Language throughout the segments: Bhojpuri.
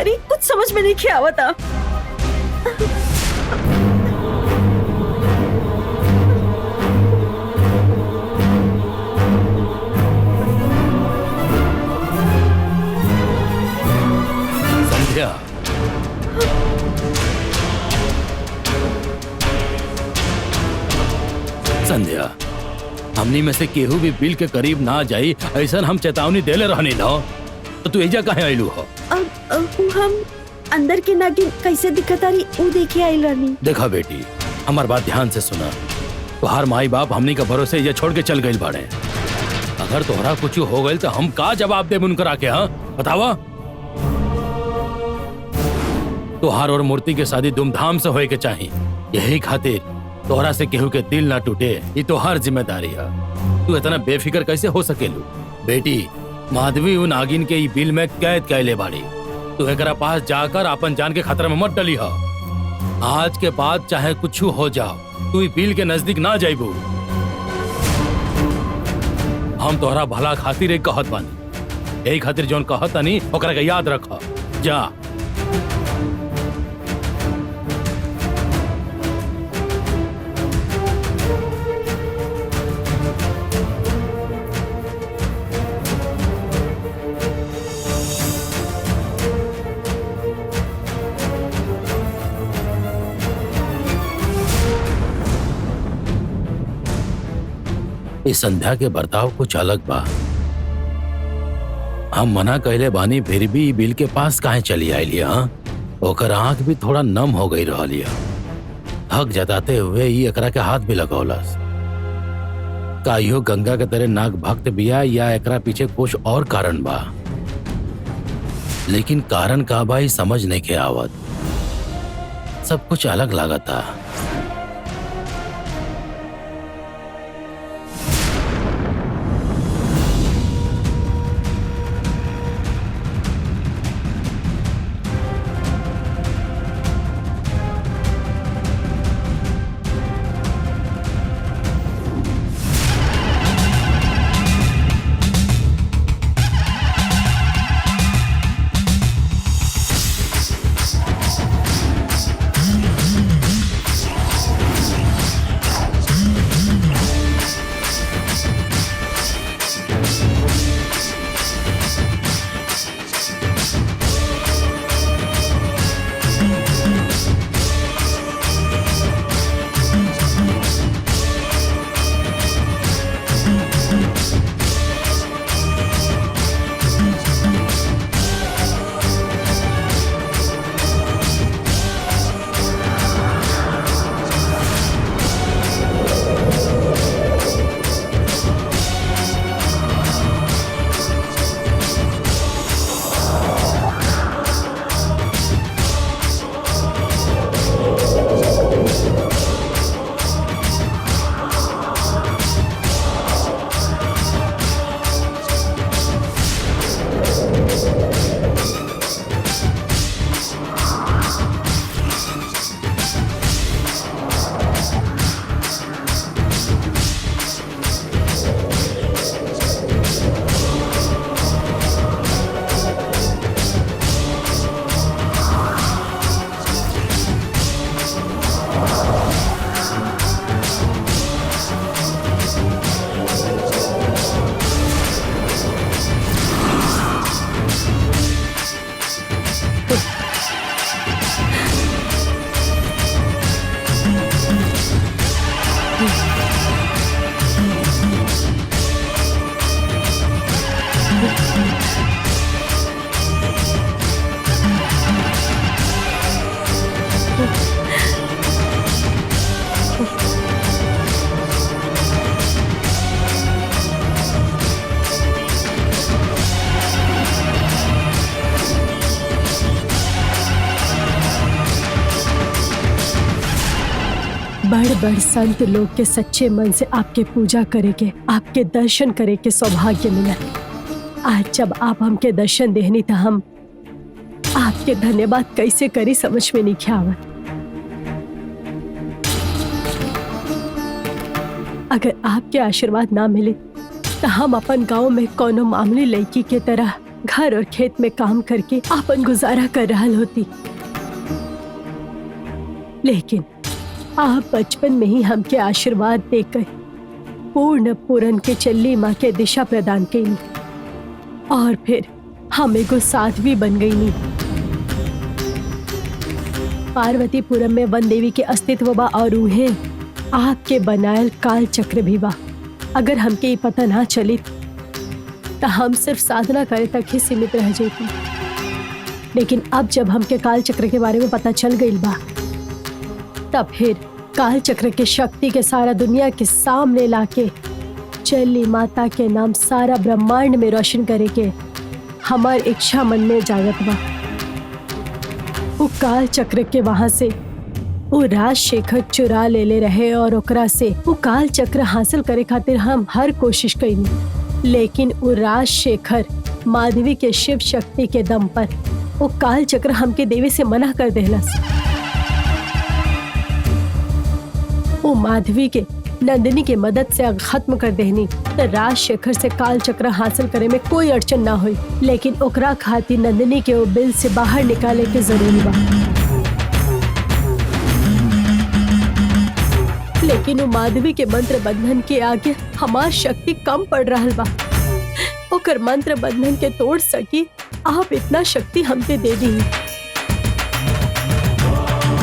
अरे कुछ समझ में नहीं किया आवता। संध्या, संध्या, हमनी में से केहू भी बिल के करीब ना जाई ऐसा हम चेतावनी देले रहनी ना, तो तू एजा काहे आइलू हो? हम अंदर के नागिन कैसे दिखत रही वो देखे आइल रहनी। देखा बेटी, हमार बात ध्यान से सुना। तोहार माई बाप हमनी का भरोसे ये छोड़ के चल गई बाड़े। अगर तोहरा कुछ हो गई तो हम का जवाब दे उनकरा के? हाँ बतावा। तोहार और मूर्ति के शादी धूमधाम से होए के चाहिए, यही खातिर तोहरा से केहू के दिल ना टूटे, ये तोहार जिम्मेदारी है। तू इतना बेफिक्र कैसे हो सकेलू? बेटी, माधवी उन नागिन के बिल में कैद कैले बाड़ी। तू एकरा पास जाकर अपन जान के खतरे में मत डली हो। आज के बाद चाहे कुछ हो जाओ, तू बिल के नजदीक ना जाइबू। हम तोहरा भला खातिर एक कहत बानी, यही खातिर जोन कहत नहीं ओकरा के याद रख। जा। इस संध्या के बर्ताव कुछ अलग बा। हम मना कहले बानी फिर भी बिल के पास काहे चली आइली? हाँ, ओकर आंख भी थोड़ा नम हो गई रहलिया। हक जताते हुए ही एकरा के हाथ भी लगौलस। का इहो गंगा के तरह नाग भक्त बिया या एकरा पीछे कुछ और कारण बा? लेकिन कारण का बा समझ नहीं के आवत। सब कुछ अलग लागता। बड़ बड़ संत लोग के सच्चे मन से आपके पूजा करे के, आपके दर्शन करे के सौभाग्य मिला। आज जब आप हमके दर्शन देहनी था, हम आपके धन्यवाद कैसे करी समझ में नहीं आवत। अगर आपके आशीर्वाद ना मिले तो हम अपन गांव में कोनो मामूली लड़की के तरह घर और खेत में काम करके आपन गुजारा कर रहा होती, लेकिन आप बचपन में ही हमके आशीर्वाद देकर पूर्ण पूरन के चल्ली माँ के दिशा प्रदान कईनी और फिर हम एगो साध्वी बन गई नी। पार्वतीपुरम में वन देवी के अस्तित्व बा और उन्हें आपके बनायल काल चक्र भी बा। अगर हमके ये पता ना चली तो हम सिर्फ साधना करे तक ही सीमित रह जाती, लेकिन अब जब हमके काल चक्र के बारे में पता चल गई बा, तब फिर काल चक्र के शक्ति के सारा दुनिया के सामने लाके चल्ली माता के नाम सारा ब्रह्मांड में रोशन करे के हमार इच्छा मन में जागत बा। वो काल चक्र के वहां से वो राजशेखर चुरा ले रहे और ओकरा से वो काल चक्र हासिल करे खातिर हम हर कोशिश कईनी, लेकिन वो राजशेखर माधवी के शिव शक्ति के दम पर वो काल चक्र हमके देवे से मना कर देहलस। वो माधवी के नंदिनी के मदद से खत्म कर देहनी तो राजशेखर से काल चक्र हासिल करे में कोई अड़चन ना हुई, लेकिन ओकरा खातिर नंदिनी के वो बिल से बाहर निकाले के जरूरी बा। लेकिन वो माधवी के मंत्र बंधन के आगे हमार शक्ति कम पड़ रहा बा। ओकर मंत्र बंधन के तोड़ सकी आप इतना शक्ति हमके दे दी।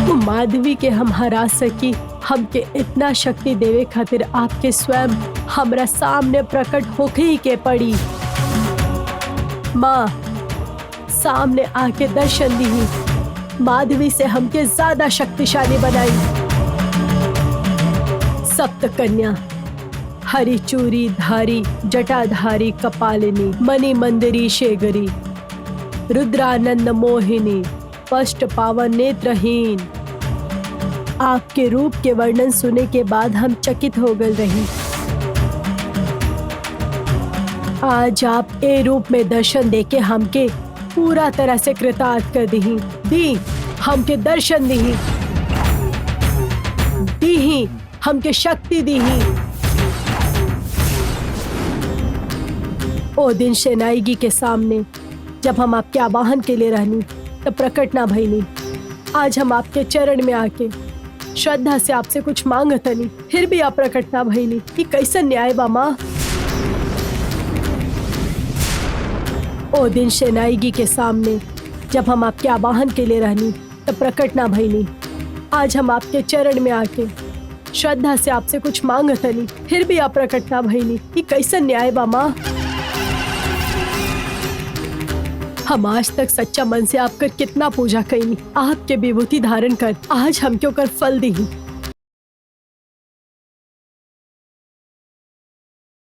वो माधवी के हम हरा सकी हमके इतना शक्ति देवे खातिर आपके स्वयं हमरा सामने प्रकट होके ही के पड़ी। माँ सामने आके दर्शन दी, माधवी से हमके ज्यादा शक्तिशाली बनाई। सप्त कन्या हरी चूरी धारी जटाधारी कपालिनी मणि मंदिरी शेगरी रुद्रानंद मोहिनी पष्ट पावन नेत्रहीन। आपके रूप के वर्णन सुने के बाद हम चकित हो गए रही। आज आप ए रूप में दर्शन देके हमके पूरा तरह से कृतार्थ कर दी हमके दर्शन दी हमके शक्ति दी। ओ दिन शेनाईगी के सामने जब हम आपके आवाहन के लिए रहनी तब प्रकट ना भईनी। आज हम आपके चरण में आके श्रद्धा से आपसे कुछ मांगतनी, फिर भी आप प्रकट ना भईनी। कि कैसन न्याय बा माँ। ओ दिन शेनाईगी के सामने जब हम आपके आवाहन के लिए रहनी तब प्रकट ना भईनी। आज हम आपके चरण में आके श्रद्धा से आपसे कुछ मांगतनी, फिर भी आप प्रकट ना भईनी। कि कैसन न्याय बा माँ। हम आज तक सच्चा मन से आपकर कितना पूजा कईनी, आपके विभूति धारण कर आज हम क्यों कर फल दी।